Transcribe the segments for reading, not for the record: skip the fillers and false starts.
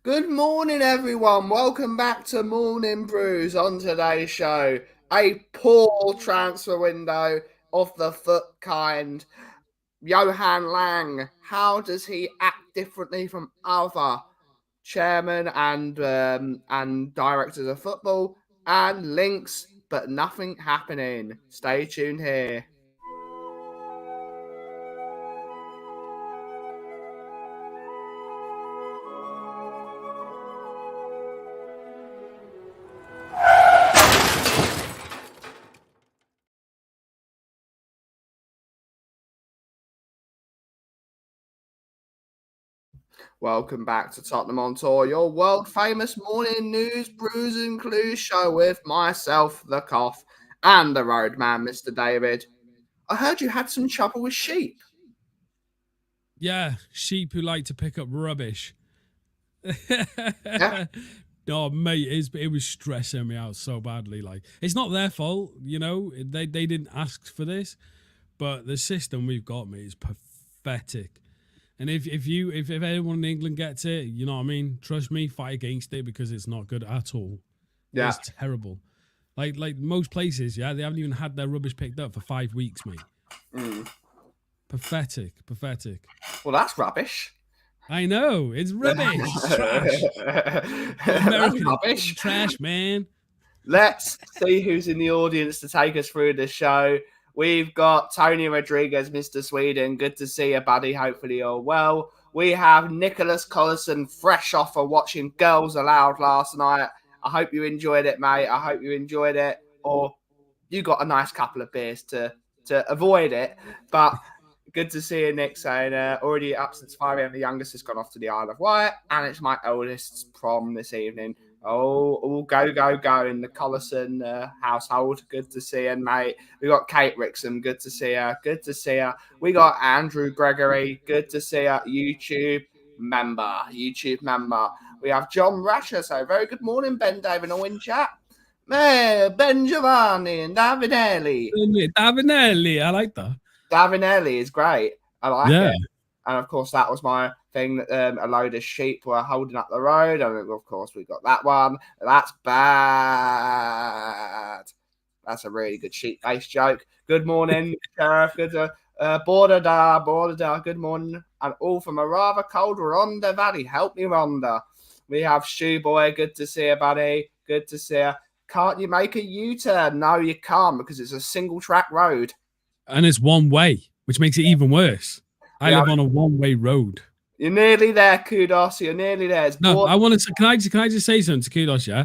Good morning, everyone. Welcome back to Morning Brews. On today's show, a PAW transfer window of the foot kind. Johan Lange, how does he act differently from other chairmen and directors of football? And links, but nothing happening. Stay tuned here. Welcome back to Tottenham on Tour, your world famous morning news, brews, and clues show with myself, the Kauff and the Roadman, Mr. David. I heard you had some trouble with sheep. Yeah, sheep who like to pick up rubbish. Yeah. Oh, mate, it was stressing me out so badly. Like, it's not their fault, you know. They didn't ask for this, but the system we've got, mate, is pathetic. And if anyone in England gets it, you know what I mean. Trust me, fight against it because it's not good at all. Yeah. It's terrible. Like most places, yeah, they haven't even had their rubbish picked up for 5 weeks, mate. Pathetic. Well, that's rubbish. I know, it's rubbish. It's trash. American rubbish. Trash, man. Let's see who's in the audience to take us through the show. We've got Tony Rodriguez, Mr. Sweden. Good to see you, buddy. Hopefully you're well. We have Nicholas Collison, fresh off of watching Girls Aloud last night. I hope you enjoyed it, mate. I hope you enjoyed it. Or you got a nice couple of beers to avoid it. But good to see you, Nick, saying already up since 5 a.m. The youngest has gone off to the Isle of Wight, and it's my eldest's prom this evening. Oh, go in the Collison household. Good to see you, mate. We got Kate Rixon. Good to see her. Good to see her. We got Andrew Gregory. Good to see her. YouTube member. We have John Rasher. So very good morning, Ben David and Win Chat. Ben Giovanni and Davinelli. Davinelli, I like that. Davinelli is great. I like it. And of course, that was my thing that a load of sheep were holding up the road. And of course, we got that one. That's bad. That's a really good sheep-based joke. Good morning, Sheriff. Good border da. Good morning. And all from a rather cold Rhondda Valley. Help me, Rhondda. We have Shoe Boy. Good to see you, buddy. Good to see you. Can't you make a U-turn? No, you can't because it's a single-track road. And it's one way, which makes it even worse. I live on a one-way road. You're nearly there, Kudos. You're nearly there. I want to. Can I just say something to Kudos? Yeah,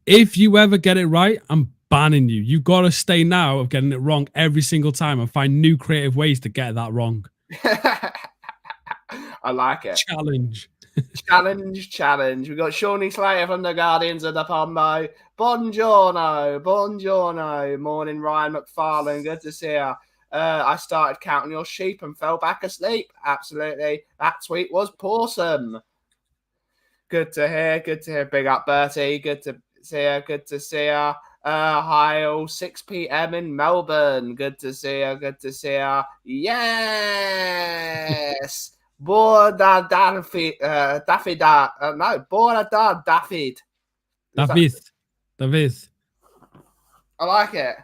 if you ever get it right, I'm banning you. You got to stay now of getting it wrong every single time and find new creative ways to get that wrong. I like it. Challenge. We got Shawnee Slater from the Guardians of the Pombo. Buongiorno. Morning, Ryan McFarlane. Good to see you. I started counting your sheep and fell back asleep. Absolutely. That tweet was awesome. Good to hear. Big up, Bertie. Good to see you. Hi, all. 6 p.m. in Melbourne. Good to see you. Yes. Borda Daffy. Daffy. Borda Daffy. David. I like it.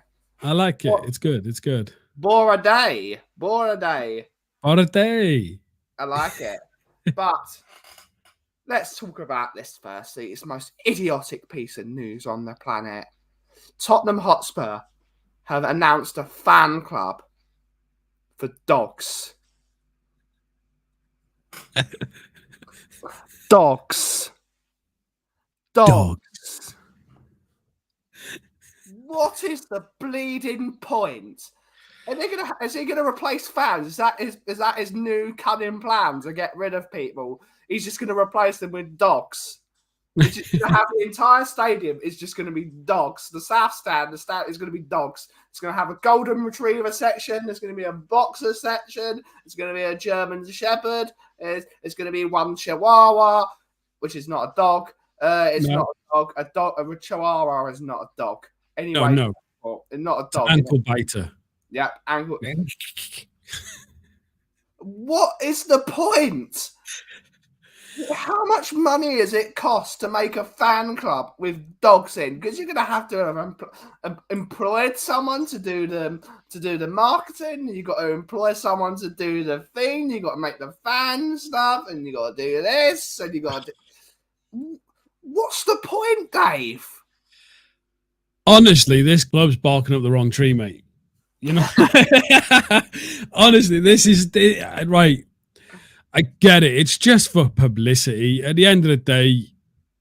It's good. Bore a day. I like it. But let's talk about this firstly. It's the most idiotic piece of news on the planet. Tottenham Hotspur have announced a fan club for dogs. Dogs. What is the bleeding point? Is he gonna replace fans? Is that his new cunning plan to get rid of people? He's just gonna replace them with dogs. He's just gonna have the entire stadium is just gonna be dogs. The South Stand is gonna be dogs. It's gonna have a golden retriever section. There's gonna be a boxer section. It's gonna be a German Shepherd. It's gonna be one Chihuahua, which is not a dog. It's not a dog. A Chihuahua is not a dog. Anyway, no. Not a dog. Ankle biter. Yep, ankle. What is the point? How much money does it cost to make a fan club with dogs in? Because you're going to have employed someone to do the marketing. You got to employ someone to do the thing. You got to make the fan stuff, and you got to do this, and you got to. What's the point, Dave? Honestly, this club's barking up the wrong tree, mate. You know, honestly, this is right. I get it. It's just for publicity. At the end of the day,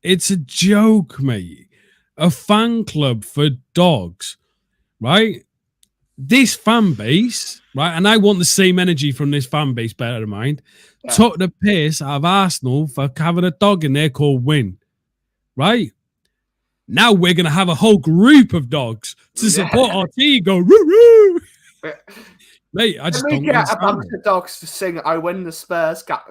it's a joke, mate. A fan club for dogs, right? This fan base, right? And I want the same energy from this fan base, bear in mind, took the piss out of Arsenal for having a dog in there called Win, right? Now we're going to have a whole group of dogs to support our team. Go, roo, roo. Mate, I just don't get a bunch of dogs to sing "I Win the Spurs Cup."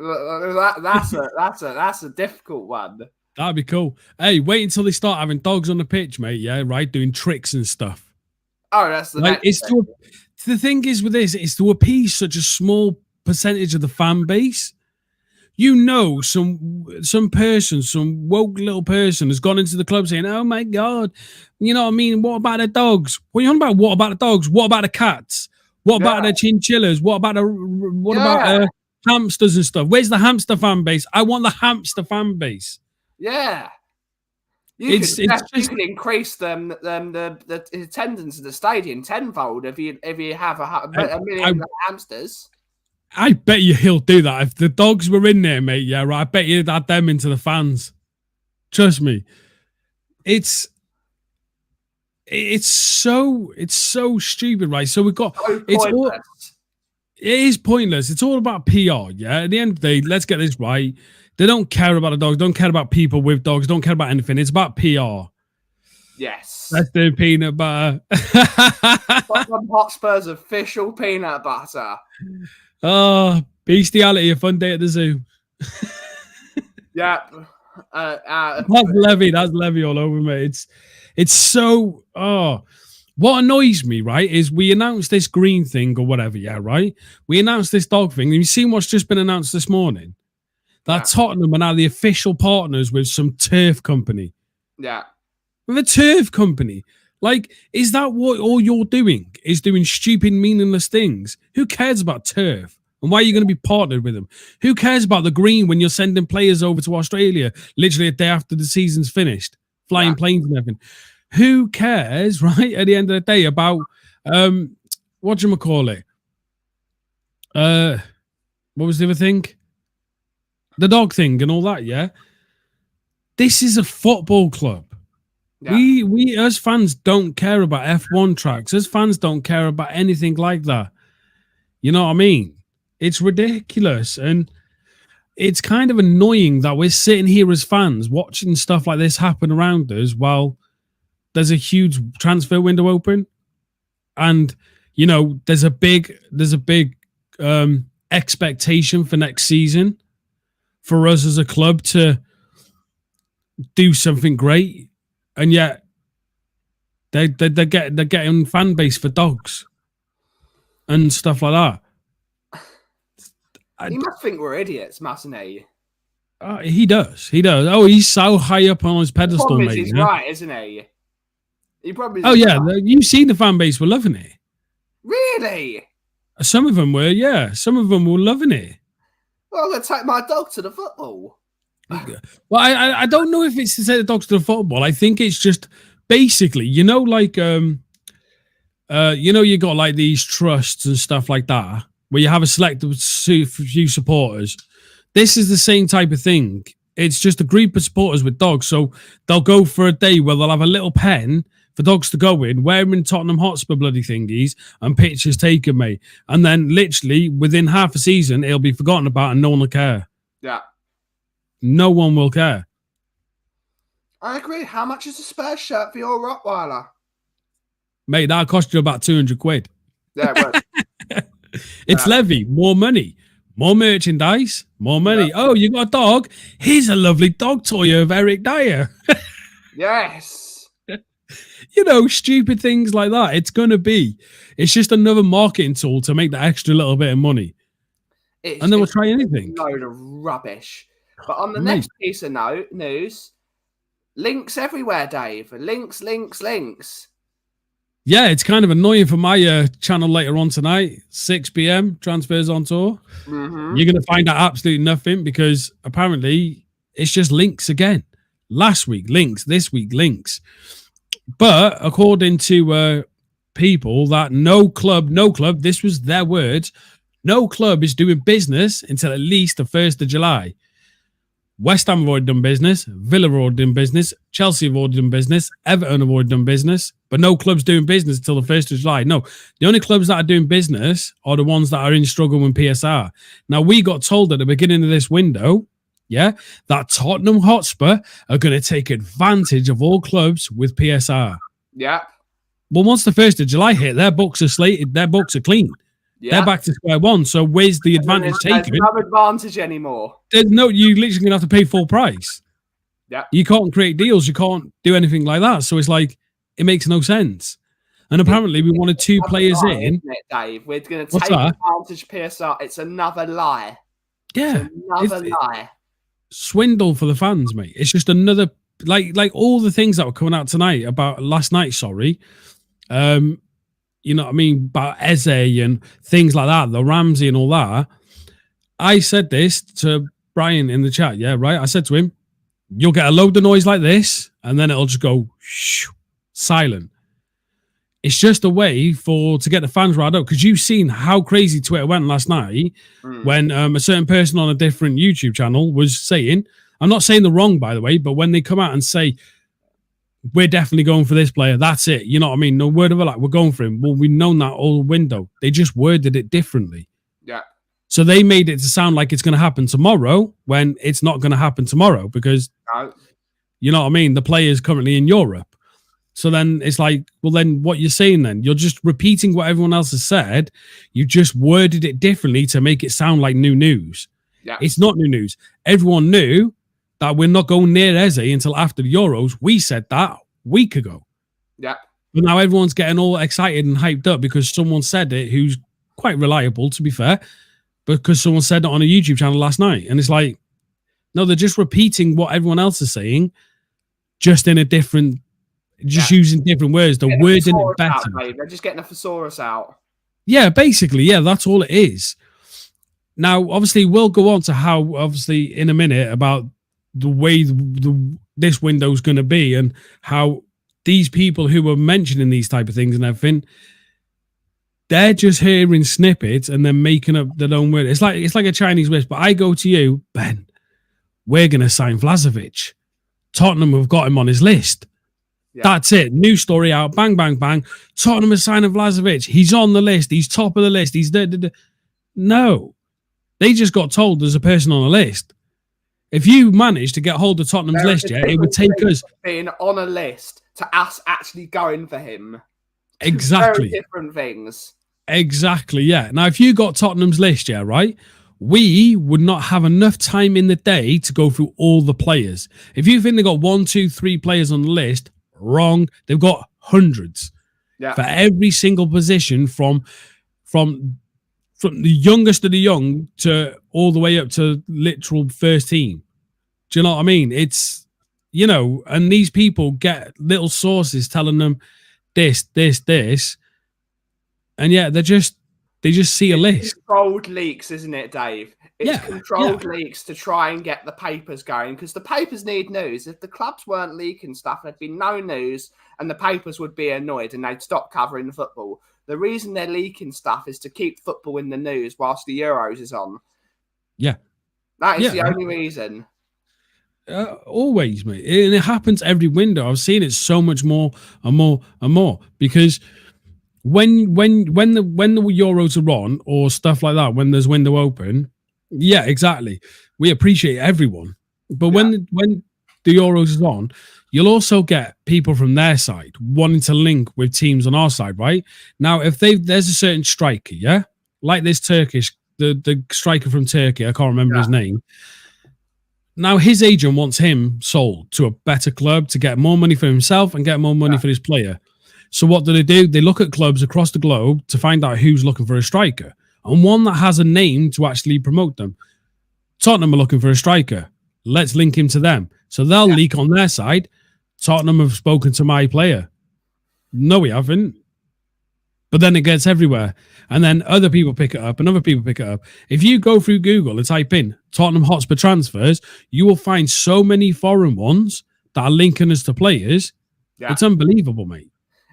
That's a difficult one. That'd be cool. Hey, wait until they start having dogs on the pitch, mate. Yeah, right, doing tricks and stuff. Oh, that's the next thing. The thing is with this, it's to appease such a small percentage of the fan base. You know, some person, some woke little person has gone into the club saying, "Oh my god, you know what I mean? What about the dogs? What are you on about? What about the dogs? What about the cats? What about the chinchillas? What about about hamsters and stuff? Where's the hamster fan base? I want the hamster fan base." Yeah, you can increase the attendance of the stadium tenfold if you have a million hamsters. I bet you he'll do that if the dogs were in there, mate. Yeah, right. I bet you'd add them into the fans. Trust me. It's so stupid, right? So we've got it is pointless. It's all about PR. Yeah. At the end of the day, let's get this right. They don't care about the dogs. Don't care about people with dogs. Don't care about anything. It's about PR. Yes. That's the peanut butter. Tottenham Hotspur's official peanut butter. Oh, bestiality, a fun day at the zoo. Yeah. That's Levy all over me. It's so what annoys me, right, is we announced this green thing or whatever, yeah, right? We announced this dog thing. And you've seen what's just been announced this morning? That Tottenham are now the official partners with some turf company. Yeah. With a turf company. Like, is that what all you're doing? Is doing stupid, meaningless things? Who cares about turf? And why are you going to be partnered with them? Who cares about the green when you're sending players over to Australia literally a day after the season's finished? Flying planes and everything. Who cares, right, at the end of the day about, whatchamacallit? What was the other thing? The dog thing and all that, yeah? This is a football club. Yeah. We as fans don't care about F1 tracks. As fans don't care about anything like that. You know what I mean? It's ridiculous. And it's kind of annoying that we're sitting here as fans watching stuff like this happen around us while there's a huge transfer window open. And, you know, there's a big expectation for next season for us as a club to do something great. And yet, they're getting fan base for dogs and stuff like that. He must think we're idiots, mustn't he? He does. Oh, he's so high up on his pedestal, mate. He's right, isn't he? He probably. Oh yeah, you've seen the fan base were loving it. Really? Some of them were, yeah. Some of them were loving it. Well, I'm gonna take my dog to the football. Well, I don't know if it's to take the dogs to the football. I think it's just basically, you know, like you know, you got like these trusts and stuff like that where you have a selected few supporters. This is the same type of thing. It's just a group of supporters with dogs, so they'll go for a day where they'll have a little pen for dogs to go in, wearing Tottenham Hotspur bloody thingies, and pictures taken, mate. And then literally within half a season, it'll be forgotten about and no one will care. Yeah. No one will care. I agree. How much is a Spurs shirt for your Rottweiler? Mate, that'll cost you about 200 quid. Yeah, it would. It's Levy. More money. More merchandise. More money. Yeah. Oh, you got a dog? Here's a lovely dog toy of Eric Dyer. Yes. You know, stupid things like that. It's just another marketing tool to make that extra little bit of money. And then we'll try anything. A load of rubbish. But on the next piece of news, links everywhere, Dave. Links. Yeah, it's kind of annoying for my channel later on tonight, 6 p.m. Transfers on tour. Mm-hmm. You're going to find out absolutely nothing because apparently it's just links again. Last week, links. This week, links. But according to people, that no club, this was their words, no club is doing business until at least the 1st of July. West Ham have already done business, Villa have already done business, Chelsea have already done business, Everton have already done business, but no club's doing business until the 1st of July. No, the only clubs that are doing business are the ones that are in struggle with PSR. Now, we got told at the beginning of this window, that Tottenham Hotspur are going to take advantage of all clubs with PSR. Yeah. Well, once the 1st of July hit, their books are slated, their books are clean. Yeah. They're back to square one. So where's the advantage taken? There's no advantage anymore. You're literally going to have to pay full price. Yeah. You can't create deals. You can't do anything like that. So it's like, it makes no sense. And apparently we wanted 2 players in. Isn't it, Dave? We're going to take advantage of PSR. It's another lie. Yeah. It's another lie. Swindle for the fans, mate. It's just another, like all the things that were coming out tonight about last night, you know what I mean, about Eze and things like that, the Ramsey and all that. I said this to Brian in the chat, I said to him, you'll get a load of noise like this, and then it'll just go silent. It's just a way to get the fans riled up, because you've seen how crazy Twitter went last night when a certain person on a different YouTube channel was saying, I'm not saying the wrong, by the way, but when they come out and say, we're definitely going for this player, that's it. You know what I mean? No word of a lie, we're going for him. Well, we've known that all window. They just worded it differently. Yeah. So they made it to sound like it's going to happen tomorrow when it's not going to happen tomorrow because, you know what I mean? The player's currently in Europe. So then it's like, well, then what you're saying then? You're just repeating what everyone else has said. You just worded it differently to make it sound like new news. Yeah. It's not new news. Everyone knew that we're not going near Eze until after the Euros. We said that a week ago. Yeah. But now everyone's getting all excited and hyped up because someone said it who's quite reliable, to be fair, because someone said it on a YouTube channel last night. And it's like, no, they're just repeating what everyone else is saying, just in a different, using different words. The word in it better. They're just getting a thesaurus out. Yeah, basically, that's all it is. Now, obviously, we'll go on to how, obviously, in a minute about the way this window's going to be and how these people who were mentioning these type of things and everything, they're just hearing snippets and then making up their own word. It's like a Chinese whisper. I go to you, Ben, we're going to sign Vlahovic. Tottenham have got him on his list. Yeah. That's it. New story out. Bang, bang, bang. Tottenham is signing Vlahovic. He's on the list. He's top of the list. He's there. No. They just got told there's a person on the list. If you manage to get hold of Tottenham's list, it would take us being on a list to us actually going for him. Exactly. Very different things. Exactly, yeah. Now, if you got Tottenham's list, right, we would not have enough time in the day to go through all the players. If you think they got 1, 2, 3 players on the list, wrong. They've got hundreds for every single position from the youngest of the young to all the way up to literal first team. Do you know what I mean? It's, you know, and these people get little sources telling them this. And they just see a list. Controlled leaks, isn't it, Dave? It's controlled leaks to try and get the papers going because the papers need news. If the clubs weren't leaking stuff, there'd be no news and the papers would be annoyed and they'd stop covering the football. The reason they're leaking stuff is to keep football in the news whilst the Euros is on. Yeah. That is the only reason. Always, mate. And it happens every window. I've seen it so much more and more and more because when the Euros are on or stuff like that, when there's window open, exactly. We appreciate everyone. But when the Euros is on, you'll also get people from their side wanting to link with teams on our side, right? Now, if there's a certain striker, like this Turkish, the striker from Turkey, I can't remember his name. Now, his agent wants him sold to a better club to get more money for himself and get more money for his player. So what do? They look at clubs across the globe to find out who's looking for a striker and one that has a name to actually promote them. Tottenham are looking for a striker. let's link him to them. So they'll leak on their side. Tottenham have spoken to my player. No, we haven't. But then it gets everywhere. And then other people pick it up and other people pick it up. If you go through Google and type in Tottenham Hotspur transfers, you will find so many foreign ones that are linking us to players. Yeah. It's unbelievable, mate.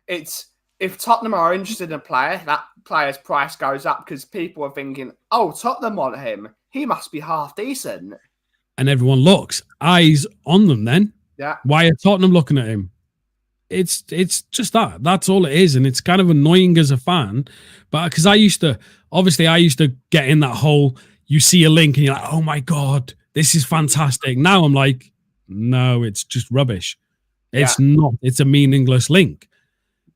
It's if Tottenham are interested in a player, that player's price goes up because people are thinking, oh, Tottenham want him. He must be half decent. And everyone looks. Eyes on them then. Yeah. Why are Tottenham looking at him? It's just that. That's all it is. And it's kind of annoying as a fan. But because I used to get in that whole, you see a link and you're like, oh my God, this is fantastic. Now I'm like, no, it's just rubbish. It's not. It's a meaningless link.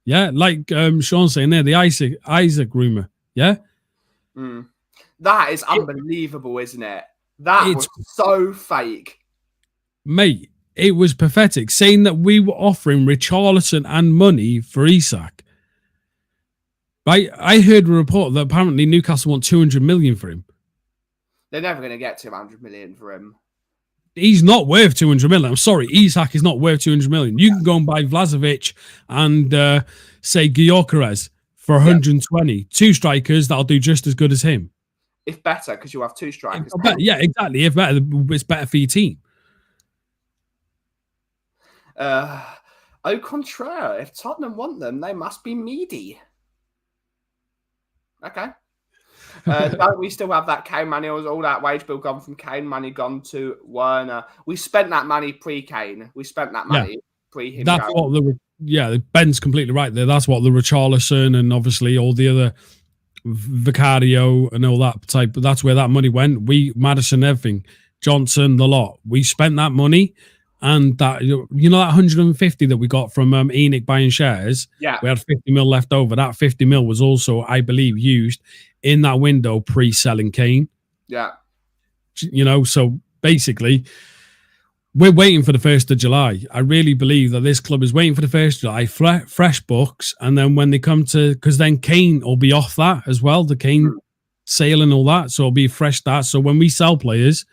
Yeah, like Sean's saying there, the Isaac rumor. Yeah? That is unbelievable, isn't it? That was so fake. Mate, it was pathetic, saying that we were offering Richarlison and money for Isak. Right? I heard a report that apparently Newcastle want 200 million for him. They're never going to get 200 million for him. He's not worth 200 million. I'm sorry, Isak is not worth 200 million. You can go and buy Vlahovic and say Gyökeres for 120. Two strikers that'll do just as good as him. If better, because you have two strikers. Yeah, exactly. If better, it's better for your team. Au contraire, if Tottenham want them, they must be meaty. Okay. Don't we still have that Kane money? Or was all that wage bill gone from Kane money gone to Werner? We spent that money pre-Kane. We spent that money pre him. That's going. Ben's completely right there. That's what the Richarlison and obviously all the other Vicario and all that type. That's where that money went. Madison, everything, Johnson, the lot. We spent that money, and that that 150 that we got from Enoch buying shares. Yeah, we had 50 mil left over. That 50 mil was also, I believe, used in that window pre-selling Kane. Yeah, so basically, we're waiting for the 1st of July. I really believe that this club is waiting for the 1st of July, fresh books. And then when they come to, because then Kane will be off that as well, the Kane sale and all that. So it'll be a fresh start. So when we sell players,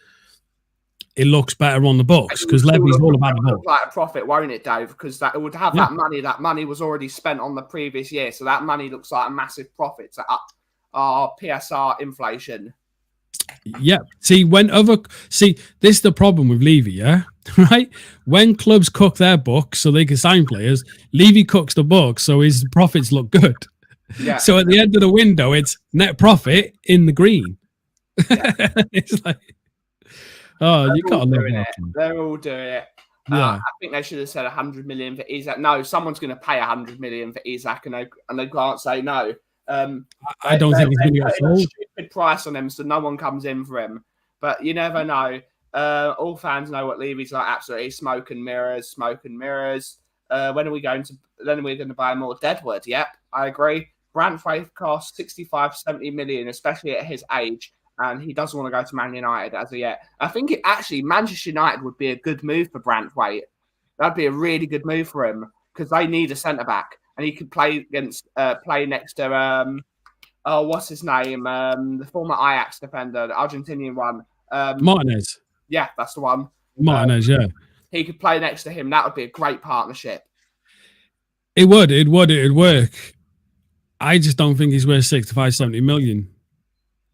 it looks better on the books because Levy's all about the books. Like a profit, won't it, Dave? Because that it would have that money. That money was already spent on the previous year. So that money looks like a massive profit to up our PSR inflation. Yeah. See, this is the problem with Levy, yeah? Right? When clubs cook their books so they can sign players, Levy cooks the books so his profits look good. Yeah. So at the end of the window, it's net profit in the green. Yeah. It's like, you can't live it. They're all doing it. I think they should have said 100 million for Isak. No, someone's going to pay 100 million for Isak, and they can't say no. I don't think he's going to get sold. Stupid price on him, so no one comes in for him. But you never know. All fans know what Levy's like. Absolutely, smoke and mirrors. When are we going to? Then we're going to buy more Deadwood. Yep, I agree. Branthwaite costs 65-70 million, especially at his age, and he doesn't want to go to Man United as of yet. I think Manchester United would be a good move for Branthwaite. That'd be a really good move for him because they need a centre back. And he could play next to what's his name? The former Ajax defender, the Argentinian one. Martinez. Yeah, that's the one. Martinez, yeah. He could play next to him. That would be a great partnership. It would. It'd work. I just don't think he's worth 65-70 million,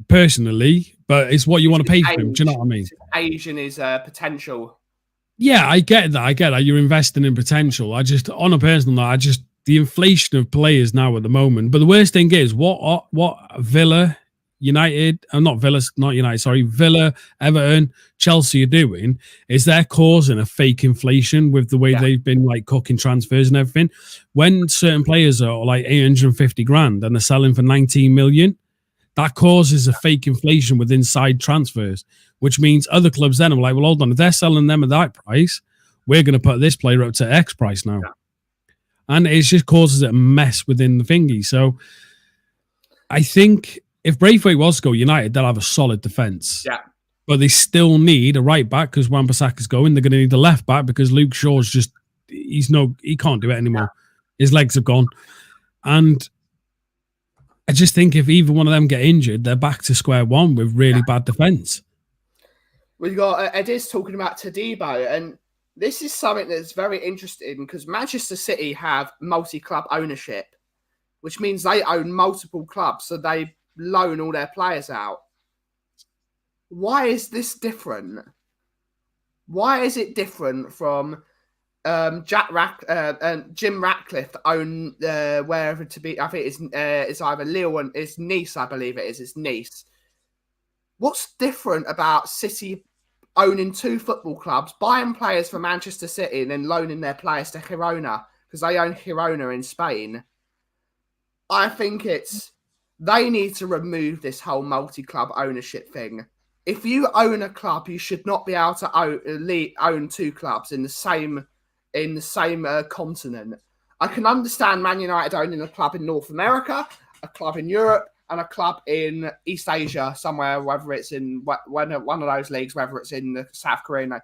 personally. But it's what you want to pay for him. Do you know what I mean? His age and his potential. Yeah, I get that. You're investing in potential. On a personal note, the inflation of players now at the moment. But the worst thing is what Villa, Villa, Everton, Chelsea are doing is they're causing a fake inflation with the way they've been like cooking transfers and everything. When certain players are like 850 grand and they're selling for 19 million, that causes a fake inflation with inside transfers, which means other clubs then are like, well, hold on, if they're selling them at that price, we're going to put this player up to X price now. Yeah. And it just causes a mess within the thingy. So I think if Braithwaite was to go United, they'll have a solid defence. Yeah. But they still need a right back because Wan-Bissaka's going. They're going to need a left back because Luke Shaw's he can't do it anymore. Yeah. His legs have gone. And I just think if either one of them get injured, they're back to square one with really bad defence. We got Edis talking about Todibo, and this is something that's very interesting because Manchester City have multi-club ownership, which means they own multiple clubs, so they loan all their players out. Why is this different? Why is it different from Jim Ratcliffe own wherever to be? I think it's either Lille and it's Nice, I believe it is. It's Nice. What's different about City owning 2 football clubs, buying players for Manchester City, and then loaning their players to Girona because they own Girona in Spain? I think they need to remove this whole multi-club ownership thing. If you own a club, you should not be able to own 2 clubs in the same continent. I can understand Man United owning a club in North America, a club in Europe, and a club in East Asia somewhere, whether it's in one of those leagues, whether it's in South Korea.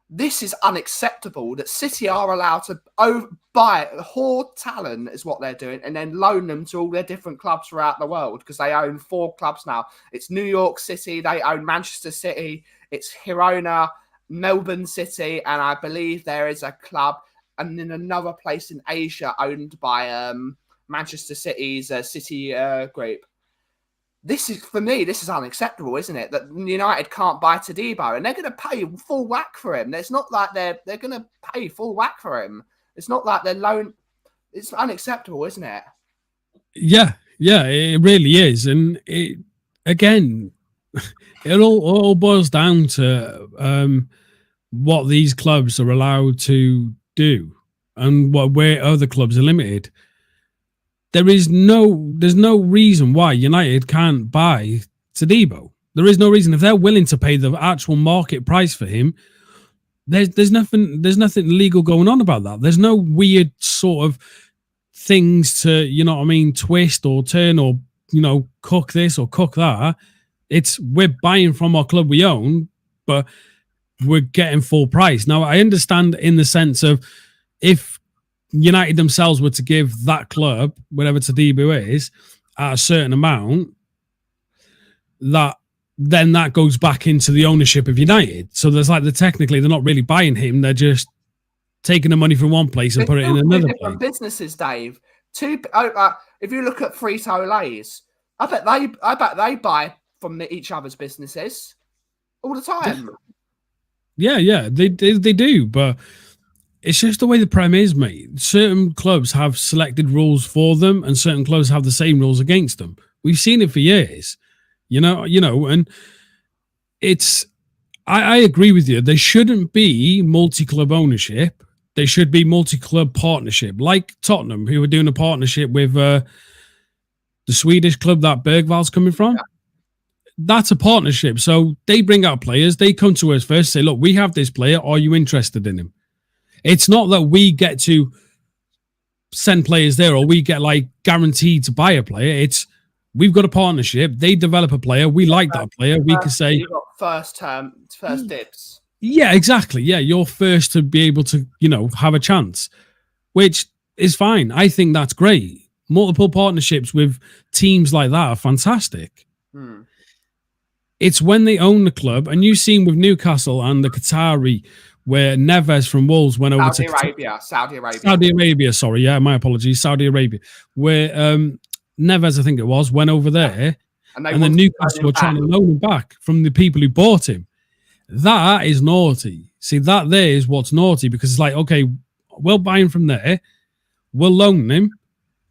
This is unacceptable that City are allowed to hoard talent is what they're doing and then loan them to all their different clubs throughout the world because they own 4 clubs now. It's New York City, they own Manchester City, it's Girona, Melbourne City, and I believe there is a club and in another place in Asia owned by Manchester City's City group. This is unacceptable, isn't it? That United can't buy Todibo and they're going to pay full whack for him. It's not like they're going to pay full whack for him. It's not like they're loan. It's unacceptable, isn't it? Yeah, it really is. And it all boils down to what these clubs are allowed to do and where other clubs are limited. There's no reason why United can't buy Todibo. There is no reason if they're willing to pay the actual market price for him. There's nothing legal going on about that. There's no weird sort of things to twist or turn or cook this or cook that. We're buying from our club we own, but we're getting full price. Now I understand in the sense of if United themselves were to give that club, whatever Todibo is, at a certain amount, then that goes back into the ownership of United. So there's technically they're not really buying him; they're just taking the money from one place and put it in another place. Businesses, Dave. If you look at Frito-Lay's, I bet they buy from each other's businesses all the time. Yeah, they do, but. It's just the way the Prem is, mate. Certain clubs have selected rules for them and certain clubs have the same rules against them. We've seen it for years, and I agree with you. There shouldn't be multi-club ownership. There should be multi-club partnership, like Tottenham, who are doing a partnership with the Swedish club that Bergvall's coming from. Yeah. That's a partnership. So they bring out players. They come to us first, say, look, we have this player. Are you interested in him? It's not that we get to send players there or we get guaranteed to buy a player. It's we've got a partnership. They develop a player. We like that player. We can say you've got first dibs. Yeah, exactly. Yeah, you're first to be able to, have a chance, which is fine. I think that's great. Multiple partnerships with teams like that are fantastic. It's when they own the club, and you've seen with Newcastle and the Qatari, where Neves from Wolves went over to Saudi Arabia. Sorry, yeah, my apologies. Saudi Arabia, where Neves, I think it was, went over there, and then Newcastle were trying to loan him back from the people who bought him. That is naughty. See, that there is what's naughty because it's okay, we'll buy him from there, we'll loan him,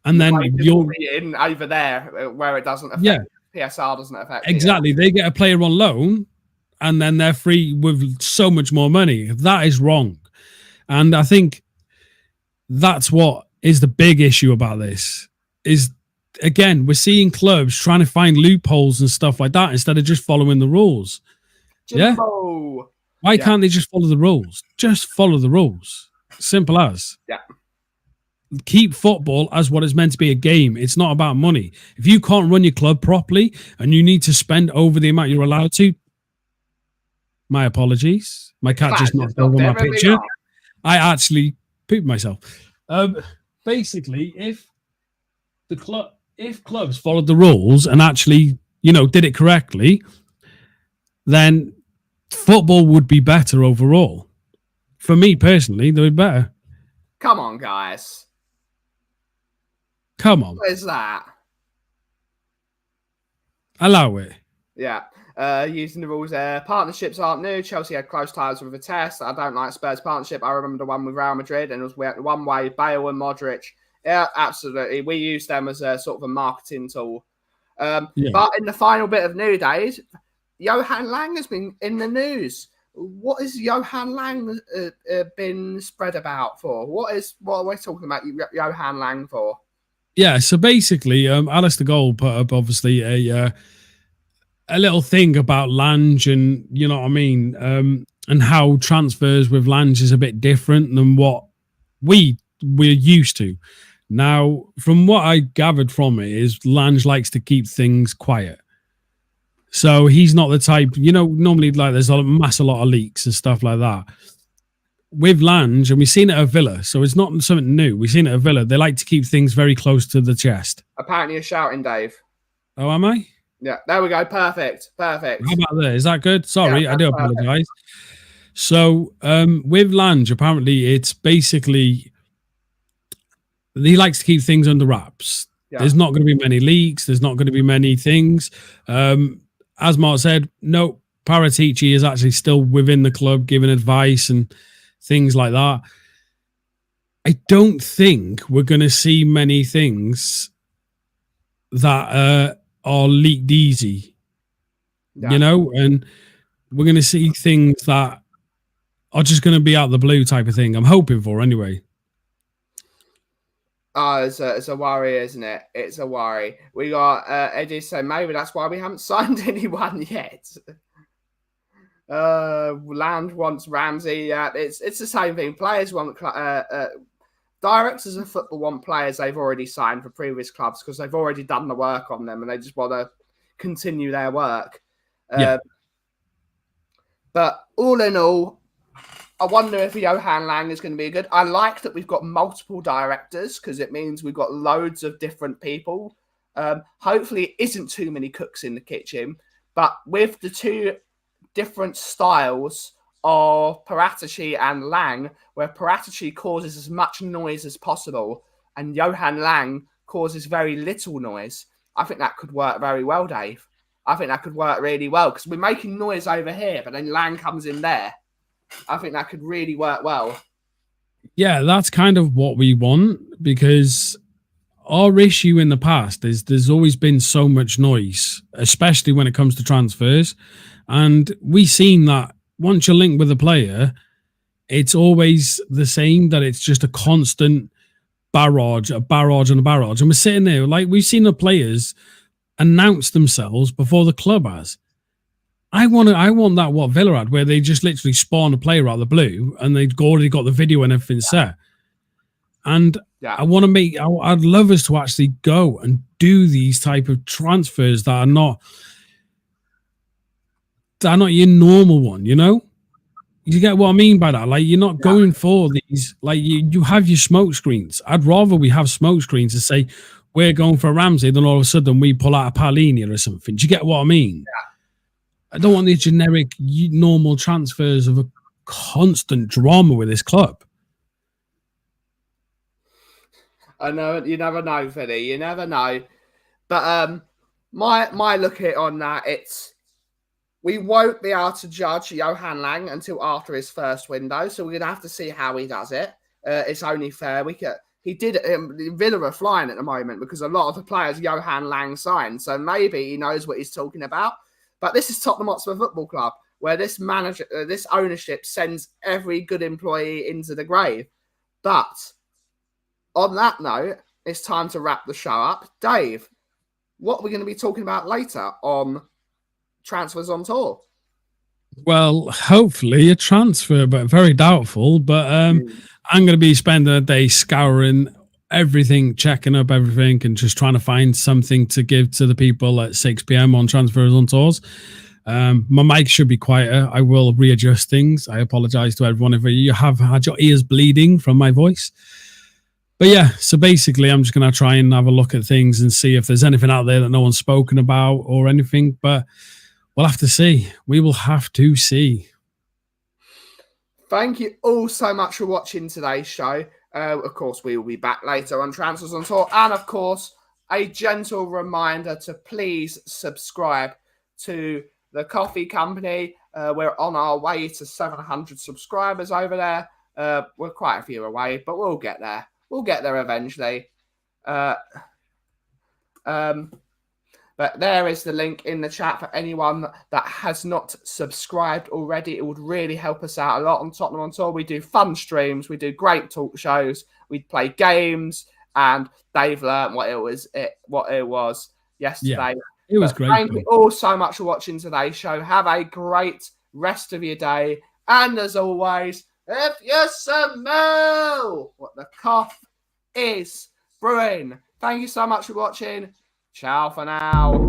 and then you'll in over there where it doesn't affect PSR doesn't affect exactly. They get a player on loan. And then they're free with so much more money. That is wrong. And I think that's what is the big issue about this is, again, we're seeing clubs trying to find loopholes and stuff like that instead of just following the rules. Jimbo. Yeah? Why can't they just follow the rules? Just follow the rules. Simple as. Yeah. Keep football as what it's meant to be, a game. It's not about money. If you can't run your club properly and you need to spend over the amount you're allowed to, my apologies. My cat just knocked over my picture. I actually pooped myself. Basically, if clubs followed the rules and actually, did it correctly, then football would be better overall. For me personally, they would be better. Come on, guys. Come on. What is that? Allow it. Yeah. Using the rules there. Partnerships aren't new. Chelsea had close ties with a test. I don't like Spurs partnership. I remember the one with Real Madrid, and it was one way, Bale and Modric. Yeah, absolutely. We use them as a sort of a marketing tool. But in the final bit of new days, Johan Lange has been in the news. What has Johan Lange been spread about for? What are we talking about Johan Lange for? Yeah, so basically, Alistair Gold put up obviously a little thing about Lange, and you know what I mean, and how transfers with Lange is a bit different than what we're used to. Now, from what I gathered from it, is Lange likes to keep things quiet. So he's not the type, normally like there's a lot of leaks and stuff like that. With Lange, and we've seen it at Villa, so it's not something new. We've seen it at Villa. They like to keep things very close to the chest. Apparently you're shouting, Dave. Oh, am I? Yeah, there we go. Perfect. How about that? Is that good? Sorry, yeah, I do apologize. So with Lange, apparently it's basically he likes to keep things under wraps. Yeah. There's not going to be many leaks. There's not going to be many things. As Mark said, no, Paratici is actually still within the club giving advice and things like that. I don't think we're going to see many things that are leaked easy, and we're going to see things that are just going to be out of the blue type of thing. I'm hoping for anyway. Oh, it's a worry, isn't it? It's a worry. We got Eddie saying maybe that's why we haven't signed anyone yet. Land wants Ramsey. Yeah, it's the same thing. Players want directors of football want players they've already signed for previous clubs because they've already done the work on them and they just want to continue their work. But all in all, I wonder if Johan Lange is going to be good. I like that we've got multiple directors because it means we've got loads of different people. Hopefully, it isn't too many cooks in the kitchen. But with the two different styles of Paratici and Lange, where Paratici causes as much noise as possible and Johan Lange causes very little noise, I think that could work very well, Dave. I think that could work really well because we're making noise over here, but then Lange comes in there. I think that could really work well. Yeah, that's kind of what we want because our issue in the past is there's always been so much noise, especially when it comes to transfers. And we've seen that once you're linked with a player, it's always the same, that it's just a constant barrage, a barrage and a barrage. And we're sitting there, like we've seen the players announce themselves before the club has. I want that what Villa had, where they just literally spawn a player out of the blue and they've already got the video and everything set. And I want to I'd love us to actually go and do these type of transfers that are not your normal one, You get what I mean by that? Like, you're not going for these, like you have your smoke screens. I'd rather we have smoke screens to say we're going for a Ramsey than all of a sudden we pull out a Palini or something. Do you get what I mean? Yeah. I don't want the generic, normal transfers of a constant drama with this club. I know, you never know, Vinny. You never know. But my look at it on that, we won't be able to judge Johan Lange until after his first window, so we're going to have to see how he does it. It's only fair. He did Villa are flying at the moment because a lot of the players Johan Lange signed, so maybe he knows what he's talking about. But this is Tottenham Hotspur Football Club, where this ownership sends every good employee into the grave. But on that note, it's time to wrap the show up. Dave, what are we going to be talking about later on transfers on tour? Well, hopefully a transfer, but very doubtful. But I'm going to be spending a day scouring everything, checking up everything, and just trying to find something to give to the people at 6 p.m. on transfers on tours. My mic should be quieter. I will readjust things. I apologize to everyone if you have had your ears bleeding from my voice. But yeah, so basically I'm just going to try and have a look at things and see if there's anything out there that no one's spoken about or anything. But we'll have to see. We will have to see. Thank you all so much for watching today's show. Of course, we will be back later on Transfers on Tour. And of course, a gentle reminder to please subscribe to the coffee company. We're on our way to 700 subscribers over there. We're quite a few away, but we'll get there. We'll get there eventually. But there is the link in the chat for anyone that has not subscribed already. It would really help us out a lot on Tottenham on Tour. We do fun streams. We do great talk shows. We play games. And Dave learned what it was yesterday. Yeah, it was great. Thank you all so much for watching today's show. Have a great rest of your day. And as always, if you smell what the Kauff is brewing, thank you so much for watching. Ciao for now.